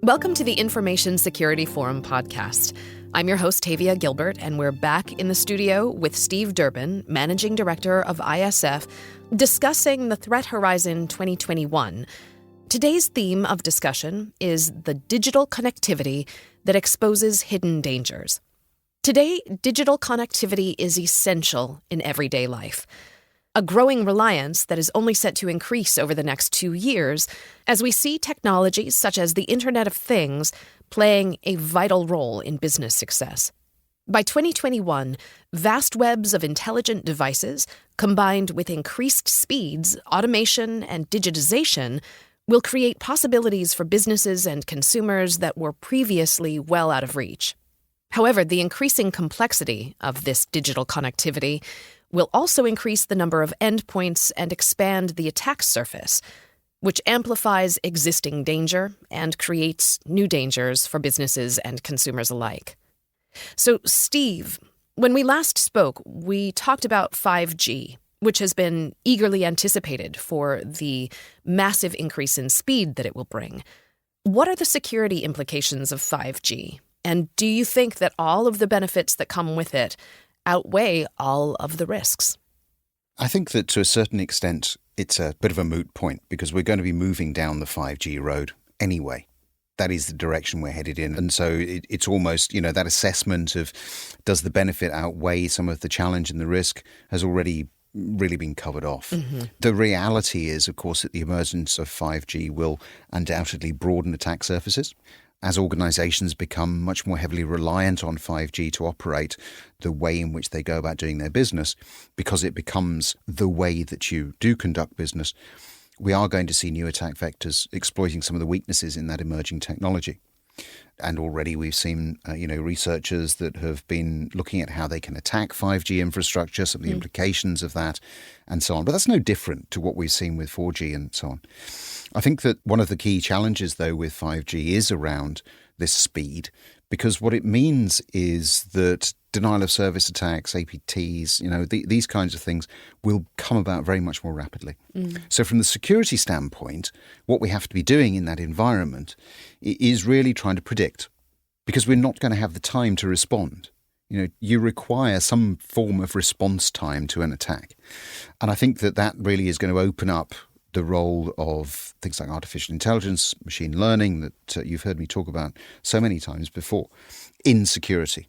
Welcome to the Information Security Forum podcast. I'm your host, Tavia Gilbert, and we're back in the studio with Steve Durbin, Managing Director of ISF, discussing the Threat Horizon 2021. Today's theme of discussion is the digital connectivity that exposes hidden dangers. Today, digital connectivity is essential in everyday life. A growing reliance that is only set to increase over the next 2 years as we see technologies such as the Internet of Things playing a vital role in business success. By 2021, vast webs of intelligent devices, combined with increased speeds, automation, and digitisation, will create possibilities for businesses and consumers that were previously well out of reach. However, the increasing complexity of this digital connectivity will also increase the number of endpoints and expand the attack surface, which amplifies existing danger and creates new dangers for businesses and consumers alike. So, Steve, when we last spoke, we talked about 5G, which has been eagerly anticipated for the massive increase in speed that it will bring. What are the security implications of 5G? And do you think that all of the benefits that come with it outweigh all of the risks? I think that to a certain extent, it's a bit of a moot point because we're going to be moving down the 5G road anyway. That is the direction we're headed in. And so it's almost, that assessment of does the benefit outweigh some of the challenge and the risk has already really been covered off. Mm-hmm. The reality is, of course, that the emergence of 5G will undoubtedly broaden attack surfaces. As organizations become much more heavily reliant on 5G to operate the way in which they go about doing their business, because it becomes the way that you do conduct business, we are going to see new attack vectors exploiting some of the weaknesses in that emerging technology. And already we've seen, researchers that have been looking at how they can attack 5G infrastructure, some of the implications of that, and so on. But that's no different to what we've seen with 4G and so on. I think that one of the key challenges, though, with 5G is around this speed, because what it means is that denial of service attacks, APTs, these kinds of things will come about very much more rapidly. So from the security standpoint, what we have to be doing in that environment is really trying to predict, because we're not going to have the time to respond. You require some form of response time to an attack. And I think that really is going to open up the role of things like artificial intelligence, machine learning that you've heard me talk about so many times before in security,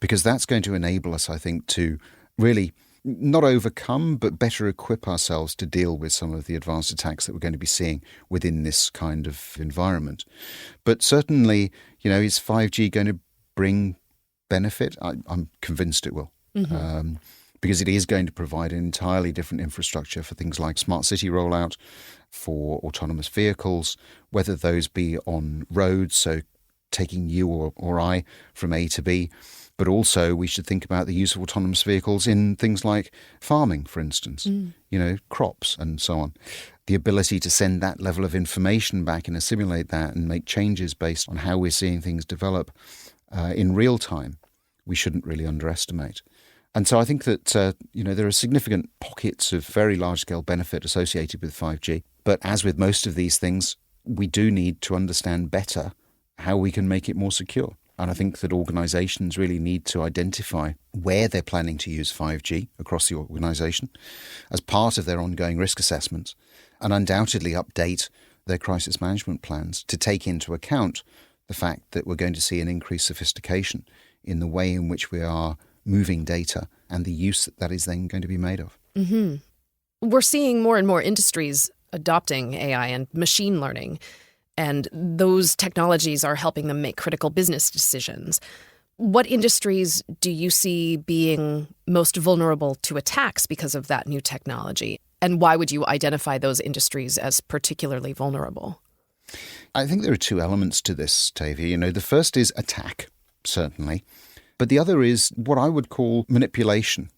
because that's going to enable us, I think, to really not overcome, but better equip ourselves to deal with some of the advanced attacks that we're going to be seeing within this kind of environment. But certainly, is 5G going to bring benefit? I'm convinced it will. Mm-hmm. Because it is going to provide an entirely different infrastructure for things like smart city rollout, for autonomous vehicles, whether those be on roads, so taking you or I from A to B, but also we should think about the use of autonomous vehicles in things like farming, for instance, crops and so on. The ability to send that level of information back and assimilate that and make changes based on how we're seeing things develop in real time, we shouldn't really underestimate. And so I think that, there are significant pockets of very large-scale benefit associated with 5G. But as with most of these things, we do need to understand better how we can make it more secure. And I think that organizations really need to identify where they're planning to use 5G across the organization as part of their ongoing risk assessments, and undoubtedly update their crisis management plans to take into account the fact that we're going to see an increased sophistication in the way in which we are moving data and the use that is then going to be made of. Mm-hmm. We're seeing more and more industries adopting AI and machine learning, and those technologies are helping them make critical business decisions. What industries do you see being most vulnerable to attacks because of that new technology? And why would you identify those industries as particularly vulnerable? I think there are two elements to this, Tavia. The first is attack, certainly. But the other is what I would call manipulation.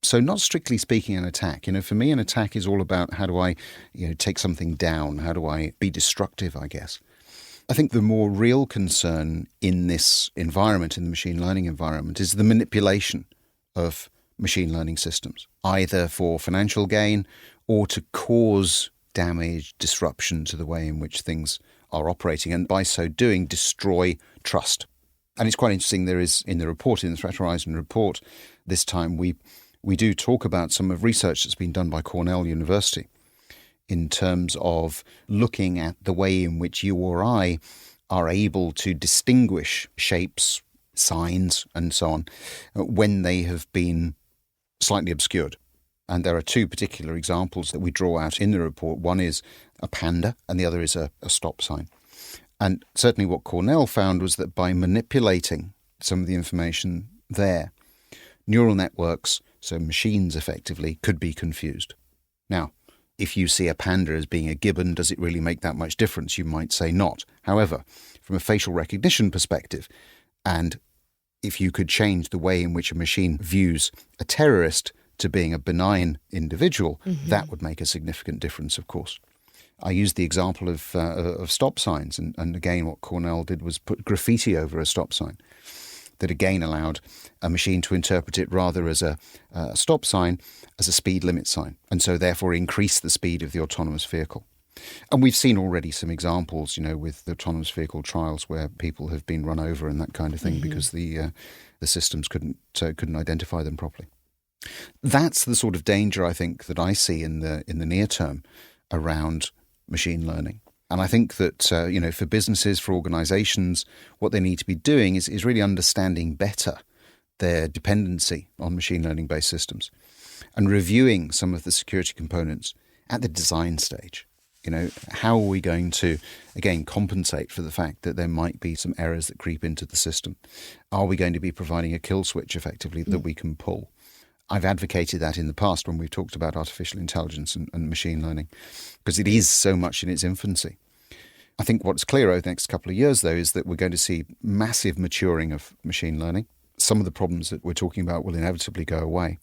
So not strictly speaking an attack. For me, an attack is all about how do I, take something down? How do I be destructive, I guess? I think the more real concern in this environment, in the machine learning environment, is the manipulation of machine learning systems, either for financial gain or to cause damage, disruption to the way in which things are operating, and by so doing destroy trust. And it's quite interesting, there is in the report, in the Threat Horizon report this time, we do talk about some of research that's been done by Cornell University in terms of looking at the way in which you or I are able to distinguish shapes, signs and so on when they have been slightly obscured. And there are two particular examples that we draw out in the report. One is a panda and the other is a stop sign. And certainly what Cornell found was that by manipulating some of the information there, neural networks, so machines effectively, could be confused. Now, if you see a panda as being a gibbon, does it really make that much difference? You might say not. However, from a facial recognition perspective, and if you could change the way in which a machine views a terrorist to being a benign individual, that would make a significant difference, of course. I used the example of stop signs, and again what Cornell did was put graffiti over a stop sign that again allowed a machine to interpret it rather as a stop sign as a speed limit sign, and so therefore increase the speed of the autonomous vehicle. And we've seen already some examples, with the autonomous vehicle trials where people have been run over and that kind of thing because the systems couldn't identify them properly. That's the sort of danger I think that I see in the near term around machine learning. And I think that, for businesses, for organizations, what they need to be doing is really understanding better their dependency on machine learning-based systems and reviewing some of the security components at the design stage. How are we going to, again, compensate for the fact that there might be some errors that creep into the system? Are we going to be providing a kill switch effectively that we can pull? I've advocated that in the past when we've talked about artificial intelligence and machine learning, because it is so much in its infancy. I think what's clear over the next couple of years, though, is that we're going to see massive maturing of machine learning. Some of the problems that we're talking about will inevitably go away.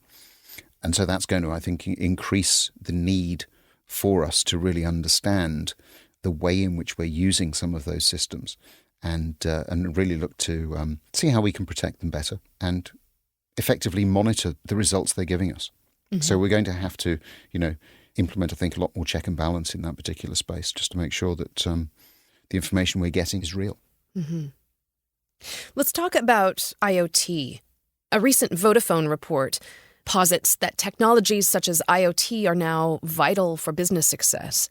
And so that's going to, I think, increase the need for us to really understand the way in which we're using some of those systems and really look to see how we can protect them better and effectively monitor the results they're giving us. So we're going to have to, implement, I think, a lot more check and balance in that particular space just to make sure that the information we're getting is real. Let's talk about IoT. A recent Vodafone report posits that technologies such as IoT are now vital for business success.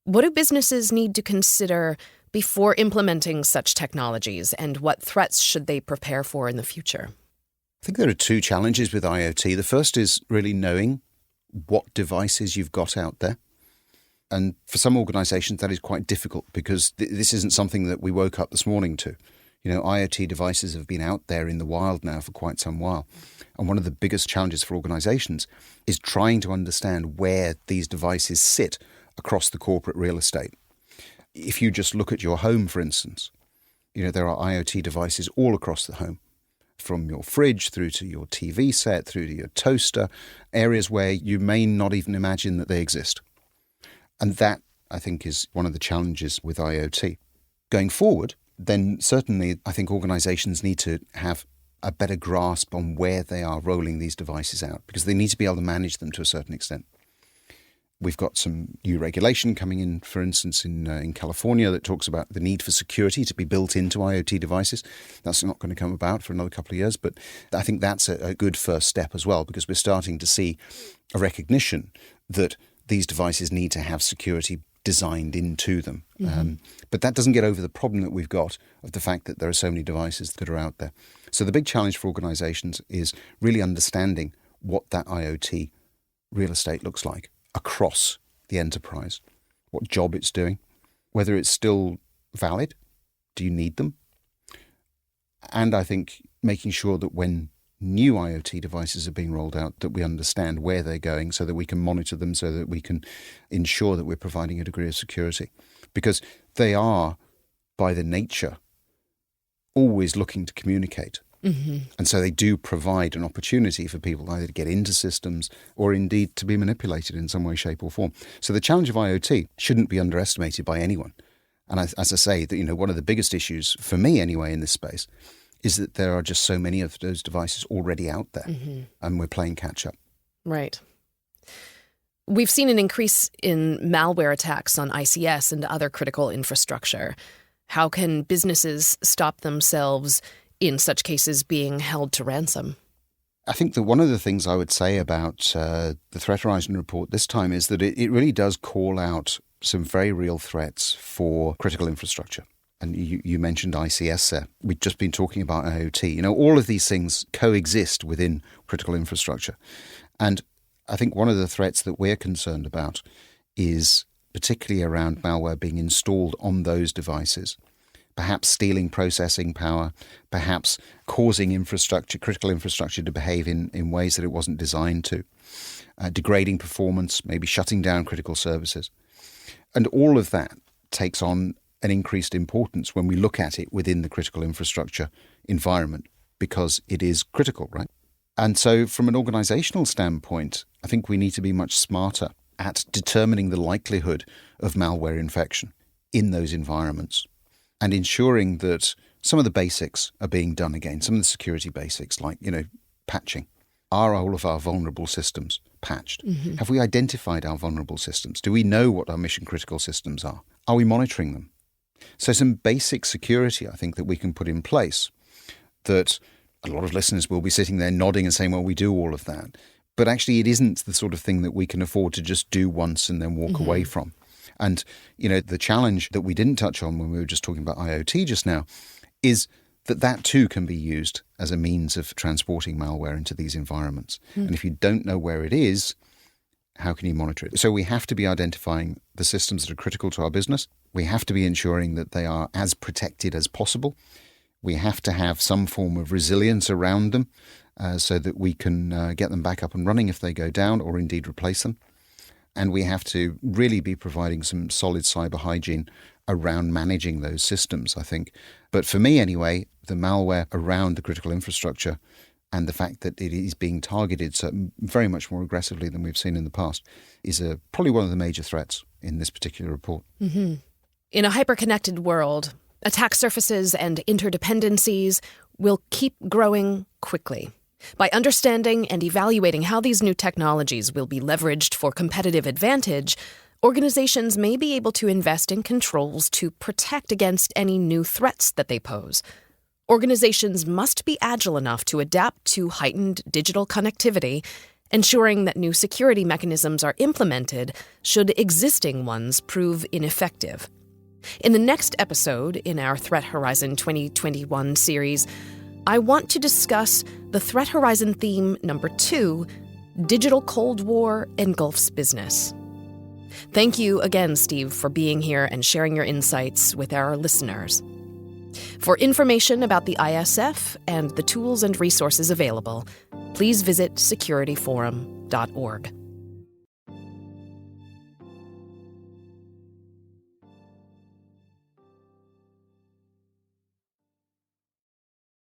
What do businesses need to consider before implementing such technologies, and what threats should they prepare for in the future? I think there are two challenges with IoT. The first is really knowing what devices you've got out there. And for some organizations, that is quite difficult because this isn't something that we woke up this morning to. IoT devices have been out there in the wild now for quite some while. And one of the biggest challenges for organizations is trying to understand where these devices sit across the corporate real estate. If you just look at your home, for instance, there are IoT devices all across the home, from your fridge through to your TV set, through to your toaster, areas where you may not even imagine that they exist. And that, I think, is one of the challenges with IoT. Going forward, then certainly I think organizations need to have a better grasp on where they are rolling these devices out, because they need to be able to manage them to a certain extent. We've got some new regulation coming in, for instance, in California that talks about the need for security to be built into IoT devices. That's not going to come about for another couple of years, but I think that's a good first step as well, because we're starting to see a recognition that these devices need to have security designed into them. But that doesn't get over the problem that we've got of the fact that there are so many devices that are out there. So the big challenge for organizations is really understanding what that IoT real estate looks like across the enterprise, what job it's doing, whether it's still valid, do you need them? And I think making sure that when new IoT devices are being rolled out, that we understand where they're going so that we can monitor them, so that we can ensure that we're providing a degree of security. Because they are, by their nature, always looking to communicate. And so they do provide an opportunity for people either to get into systems or indeed to be manipulated in some way, shape or form. So the challenge of IoT shouldn't be underestimated by anyone. And as I say, that one of the biggest issues, for me anyway, in this space, is that there are just so many of those devices already out there and we're playing catch up. Right. We've seen an increase in malware attacks on ICS and other critical infrastructure. How can businesses stop themselves in such cases being held to ransom? I think that one of the things I would say about the Threat Horizon report this time is that it really does call out some very real threats for critical infrastructure. And you mentioned ICS there. We've just been talking about IoT. All of these things coexist within critical infrastructure. And I think one of the threats that we're concerned about is particularly around malware being installed on those devices, perhaps stealing processing power, perhaps causing critical infrastructure to behave in ways that it wasn't designed to, degrading performance, maybe shutting down critical services. And all of that takes on an increased importance when we look at it within the critical infrastructure environment, because it is critical, right? And so from an organizational standpoint, I think we need to be much smarter at determining the likelihood of malware infection in those environments and ensuring that some of the basics are being done again, some of the security basics like, patching. Are all of our vulnerable systems patched? Mm-hmm. Have we identified our vulnerable systems? Do we know what our mission critical systems are? Are we monitoring them? So some basic security, I think, that we can put in place that a lot of listeners will be sitting there nodding and saying, well, we do all of that. But actually, it isn't the sort of thing that we can afford to just do once and then walk away from. And, the challenge that we didn't touch on when we were just talking about IoT just now is that too can be used as a means of transporting malware into these environments. And if you don't know where it is, how can you monitor it? So we have to be identifying the systems that are critical to our business. We have to be ensuring that they are as protected as possible. We have to have some form of resilience around them so that we can get them back up and running if they go down, or indeed replace them. And we have to really be providing some solid cyber hygiene around managing those systems, I think. But for me anyway, the malware around the critical infrastructure and the fact that it is being targeted so very much more aggressively than we've seen in the past is probably one of the major threats in this particular report. Mm-hmm. In a hyper-connected world, attack surfaces and interdependencies will keep growing quickly. By understanding and evaluating how these new technologies will be leveraged for competitive advantage, organizations may be able to invest in controls to protect against any new threats that they pose. Organizations must be agile enough to adapt to heightened digital connectivity, ensuring that new security mechanisms are implemented should existing ones prove ineffective. In the next episode in our Threat Horizon 2021 series, I want to discuss the Threat Horizon theme number 2, Digital Cold War Engulfs Business. Thank you again, Steve, for being here and sharing your insights with our listeners. For information about the ISF and the tools and resources available, please visit securityforum.org.